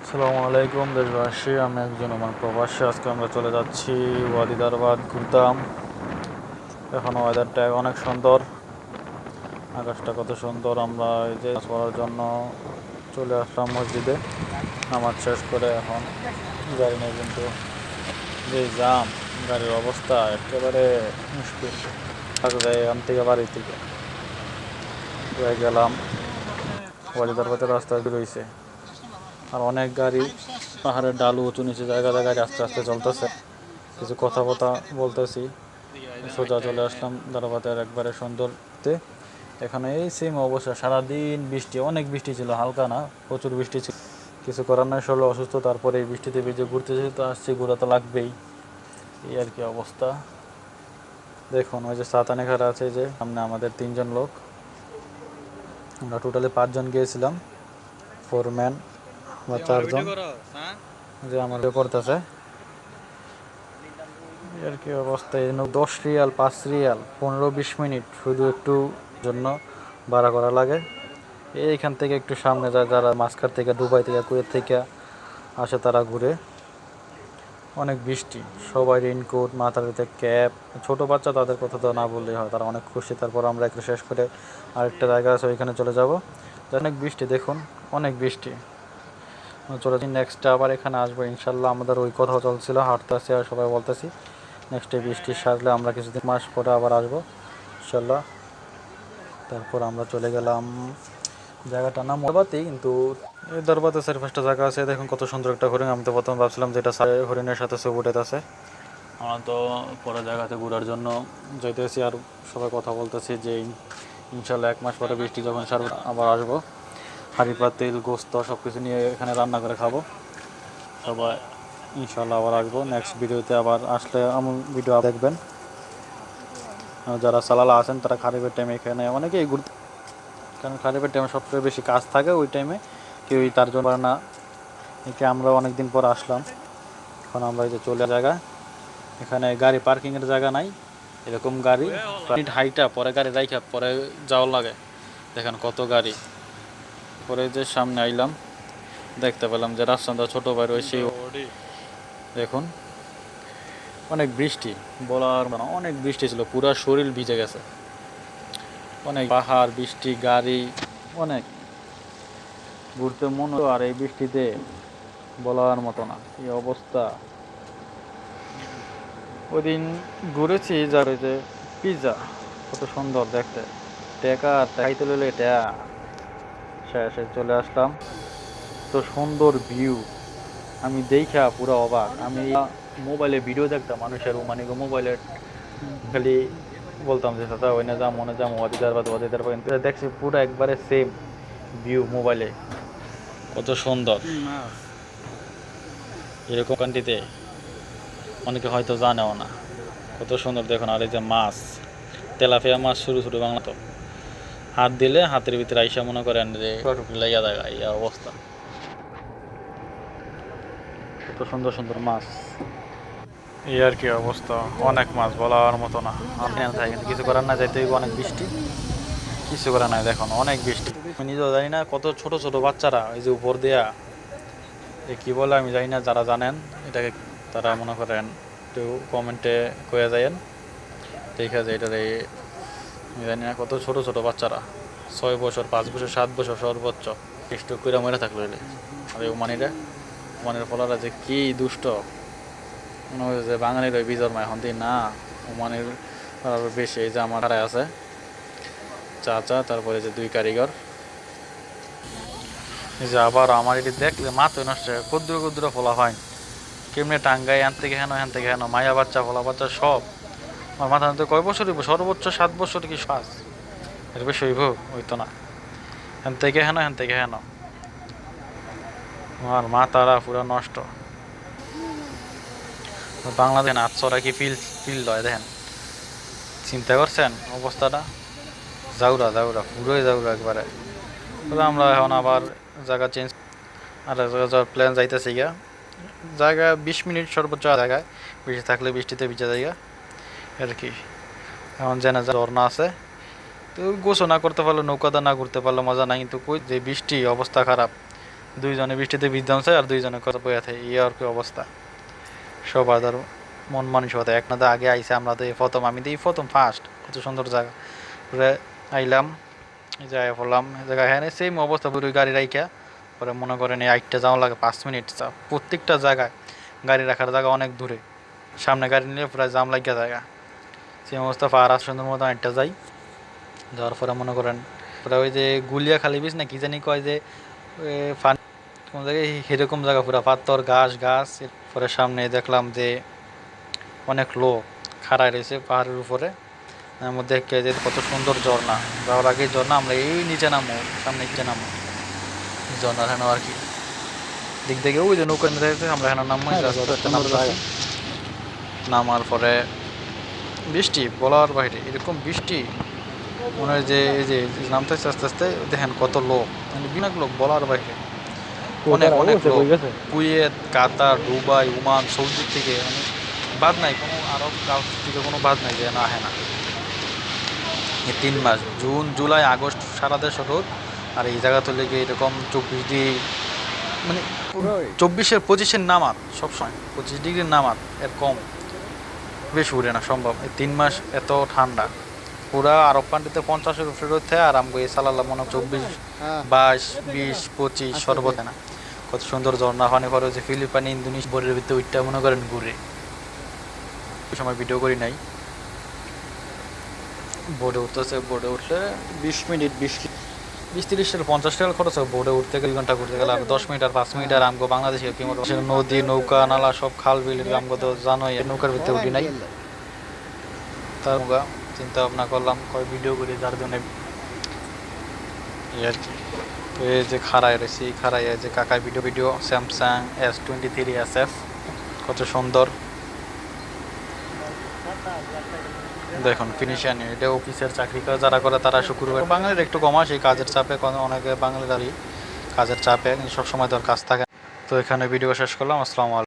আসসালামু আলাইকুম দেশবাসী, আমি একজন আমার প্রবাসী। আজকে আমরা চলে যাচ্ছি ওয়াদি দারবাদ ঘুরতাম। এখন ওয়েদারটা অনেক সুন্দর, আকাশটা কত সুন্দর। আমরা এই যে নামাজ পড়ার জন্য চলে আসলাম মসজিদে। নামাজ শেষ করে এখন গাড়ি নেই, কিন্তু যে জাম, গাড়ির অবস্থা একেবারে মুশকিল। থাকা যায় এখান থেকে, বাড়ি থেকে হয়ে গেলাম ওয়াদি দারবাদের রাস্তায় রয়েছে। আর অনেক গাড়ি, পাহাড়ের ডালু উঁচু নিচু জায়গা জায়গায় আস্তে আস্তে চলতেছে। কিছু কথা বলতেছি, সোজা চলে আসলাম দারাবাতের একবারে সুন্দরতে। এখানে এই সেম অবস্থা, সারাদিন বৃষ্টি, অনেক বৃষ্টি ছিল, হালকা না, প্রচুর বৃষ্টি ছিল। কিছু করার নাই, শরীর অসুস্থ, তারপরে এই বৃষ্টিতে ভিজে ঘুরতেছি, তো আসছি, ঘোরা তো লাগবেই। এই আর কি অবস্থা। দেখুন ওই যে সাতানে ঘাট আছে, যে সামনে আমাদের 3জন লোক, আমরা টোটালি 5জন গিয়েছিলাম, 4 ম্যান বা 4জন, যে আমার করতেছে আর কি অবস্থা। এই 10 রিয়াল, 5 রিয়াল, 15-20 মিনিট শুধু একটু জন্য ভাড়া করা লাগে। এইখান থেকে একটু সামনে যায়, যারা মাস্কার থেকে, দুবাই থেকে, কুয়েত থেকে আসে, তারা ঘুরে। অনেক বৃষ্টি, সবাই রেইনকোট, মাথাতে ক্যাপ, ছোট বাচ্চা, তাদের কথা তো না বললেই হয়, তারা অনেক খুশি। তারপর আমরা একটু শেষ করে আরেকটা জায়গা আছে, ওইখানে চলে যাব। অনেক বৃষ্টি, দেখুন অনেক বৃষ্টি। চলে যাই, নেক্সট আবার এখানে আসবো ইনশাল্লাহ। আমাদের ওই কথা চলছিল, হাঁটতেছি আর সবাই বলতেছি নেক্সট বৃষ্টি সারলে আমরা কিছুদিন মাস পরে আবার আসবো ইনশাল্লাহ। তারপর আমরা চলে গেলাম, জায়গাটার নাম দরবাতেই, কিন্তু এই দরবাতে 4-5টা জায়গা আছে। দেখুন কত সুন্দর একটা হরিণ। আমি তো প্রথমে ভাবছিলাম যে এটা হরিণের সাথে ছবি উঠাইতেছে। আমরা তো পরে জায়গাতে ঘোরার জন্য যাইতেছি, আর সবাই কথা বলতেছি যে ইনশাল্লাহ 1 মাস পরে বৃষ্টি যখন সারবে আবার আসবো। হাঁড়ি পাতিল, গোস্ত সব কিছু নিয়ে এখানে রান্না করে খাবো সবাই ইনশাল্লাহ। আবার আসবো নেক্সট ভিডিওতে, আবার আসলে আমার ভিডিও দেখবেন। যারা সালালা আছেন তারা খারিফের টাইমে এখানে অনেকেই ঘুরতে, কারণ খারিফের টাইমে সবচেয়ে বেশি কাজ থাকে, ওই টাইমে কেউই তার জন্য না। একে আমরা অনেক দিন পর আসলাম। এখন আমরা এই যে চলে জায়গা, এখানে গাড়ি পার্কিংয়ের জায়গা নাই, এরকম গাড়ি হাইটা পরে গাড়ি রাইখা পরে যাওয়ার লাগে। দেখেন কত গাড়ি। পরে যে সামনে আইলাম, দেখতে পেলাম যে রাজচন্দ্র ছোট ভাই রয়েছে। দেখুন অনেক বৃষ্টি, বলার মানে অনেক বৃষ্টি ছিল, পুরো শরীর ভিজে গেছে। অনেক পাহাড়, বৃষ্টি, গাড়ি, অনেক ঘুরতে মন, আর এই বৃষ্টিতে বলার মতো না এই অবস্থা। ওই দিন ঘুরেছি যার ওই যে পিৎজা, কত সুন্দর দেখতে, টেকা খাইতে লইলে টেয়া শেষে চলে আসলাম। তো সুন্দর ভিউ, আমি দেখা পুরো অবাক। আমি মোবাইলে ভিডিও দেখতাম মানুষের, মানে মোবাইলে খালি বলতাম যে দাদা ওই না যাম, মনে যাম, ওয়াদিদার বা, কিন্তু দেখছি পুরো একবারে সেম ভিউ মোবাইলে। কত সুন্দর এরকম কান্ট্রিতে অনেকে হয়তো জানেও না। কত সুন্দর দেখুন। আর এই যে মাছ, তেলাপিয়া মাছ, ছোটো ছোটো, বাংলা তো হাত দিলে হাতের ভিতরে আইসা মনে করেন যে টুকরি লাগিয়া দেখা, এই অবস্থা। কত সুন্দর সুন্দর মাছ, এই আর কি অবস্থা। অনেক মাছ, বলার মতো না। আমি থাকে কিন্তু কিছু করার না, যাইতে অনেক বৃষ্টি, কিছু করার নাই। দেখুন অনেক বৃষ্টি, আমি নিজেও জানি না কত ছোট ছোট বাচ্চারা এই যে উপর দেয়া, এ কী বলে আমি জানি না। যারা জানেন এটাকে তারা মনে করেন একটু কমেন্টে কয়ে যায়েন। ঠিক আছে, এটার এই জানি না, কত ছোট ছোট বাচ্চারা, 6 বছর, 5 বছর, 7 বছর সর্বোচ্চ, স্ট্রোক করে মরে থাকলো এলে। আর এই ওমানের ফলারা যে কি দুষ্ট, মনে হয় যে বাঙালির ওই বিজয় মা এখন না, ওমানের আরও বেশি। এই যে আমার হারায় আছে চাচা, তারপরে যে 2 কারিগর। এই যে আবার আমার এটি দেখলে মাথায় নষ্ট, ক্ষুদ্র ক্ষুদ্র ফলা হয়, কেমনে টাঙ্গাই এন থেকে হেন, এন থেকে হেন, মায়া বাচ্চা, ফলা বাচ্চা সব। আমার মাথা মধ্যে কয় বছর হইব, সর্বোচ্চ 7 বছর কি 5, এর বেশি হইব, হইতো না। হেন থেকে হেন, হেন থেকে হেন, আমার মাথারা পুরো নষ্ট। বাংলাদেশ আটশোরা কি ফিল লয় দেখেন, চিন্তা করছেন অবস্থাটা। যাওরা যাওরা পুরোই যাওরা একবারে। তবে আমরা এখন আবার জায়গা চেঞ্জ, আর জায়গা যাওয়ার প্ল্যান যাইতেছে গিয়া। জায়গা 20 মিনিট সর্বোচ্চ জায়গায়, বেশি থাকলে বৃষ্টিতে ভিজে জায়গা আর কি। এখন জেনে ঝর্ণা আছে, তো গোসল না করতে পারলে, নৌকাতে না ঘুরতে পারলে মজা নাই। কিন্তু কই যে বৃষ্টি, অবস্থা খারাপ, দুইজনে বৃষ্টিতে ভিজতামছে আর দুইজনে কথা বইয়া থাকে, এই আর কি অবস্থা। সবার ধর মন মানসিকতা এক না তো আগে আইসে, আমরা তো এই প্রথম, আমি তো এই প্রথম ফার্স্ট, কত সুন্দর জায়গা। পরে আইলাম, যাই পড়লাম জায়গায়, হ্যাঁ সেম অবস্থা, পুরো গাড়ি রাইখা পরে মনে করেন এই 8টা যাওয়া লাগে 5 মিনিট। প্রত্যেকটা জায়গায় গাড়ি রাখার জায়গা অনেক দূরে, সামনে গাড়ি নিলে প্রায় জাম লাগিয়া জায়গা। সেম অবস্থা পাহাড় আর সুন্দর মতো 8টা যাই, যাওয়ার পরে মনে করেন পুরো ওই যে গুলিয়া খালি বিচ না কি জানি কয় যে ফানি কোন জায়গায়, সেরকম জায়গা পুরো পাথর গাছ গাছ। এরপরে সামনে দেখলাম যে অনেক লোক খাড়ায় রয়েছে পাহাড়ের উপরে, এর মধ্যে যে কত সুন্দর ঝর্ণা। যাওয়ার আগে ঝর্ণা, আমরা এই নিচে নামো, সামনে নিচে নামো ঝর্ণা হেন আর কি। দিক থেকে ওই যে নৌকা আমরা হেন নামো, নামার পরে বৃষ্টি বলার বাইরে, এরকম বৃষ্টি মনে হয় যে এই যে নামতেছে আস্তে আস্তে, দেখেন কত লোক, মানে বিনা লোক বলার বাইরে, অনেক অনেক লোক। কুয়েত, কাতার, দুবাই, ওমান, সৌদি থেকে মানে বাদ নাই, কোনো আরব গালফ থেকে কোনো বাদ নাই যে না আহে না। এই 3 মাস জুন জুলাই আগস্ট সারা দেশ রোদ, আর এই জায়গা তো লেগে এরকম 24 ডিগ্রি, মানে 24-25-এর নামাত সবসময়, 25 ডিগ্রির নামাত, এর কম বেশ উড়ে না সম্ভব। এই 3 মাস এত ঠান্ডা, পুরা আরব কান্ট্রিতে 50-এর উপরে রোদ থাকে, আর আমগো এই সালাল্লাহ মনে 24, 22, 20, 25 সর্বত না। কত সুন্দর ঝর্ণা পানি পড়ে, যে ফিলিপাইন ইন্দোনেশিয়া বোর্ডের ভিতরে ওইটা মনে করেন ঘুরে। ওই সময় ভিডিও করি নাই। বোর্ডে উঠতেছে, বোর্ডে উঠলে 20 মিনিট 20-30-50 টাকা খরচ হবে বোর্ডে উঠতে গেলে, 2 ঘন্টা ঘুরতে গেলে। আর 10 মিনিট আর 5 মিনিট আর আমগো বাংলাদেশে নদী নৌকা নালা সব খাল বিল, আমগো তো জানোই, নৌকার ভিতরে উঠি নাই। তার চিন্তা ভাবনা করলাম কয় ভিডিও করি, যার জন্য এই আর কি। তো এই যে খাড়ায় রয়েছি, খাড়ায় যে কাকার ভিডিও স্যামসাং S23SF, কত সুন্দর দেখুন ফিনিশিং। এটা অফিসের চাকরি করে যারা করে তারা শুক্রবার, বাঙালির একটু কমা সেই কাজের চাপে, অনেকে বাঙালিরাই কাজের চাপে সবসময় তোর কাজ থাকে। তো এখানে ভিডিও শেষ করলাম। আসসালামু আলাইকুম।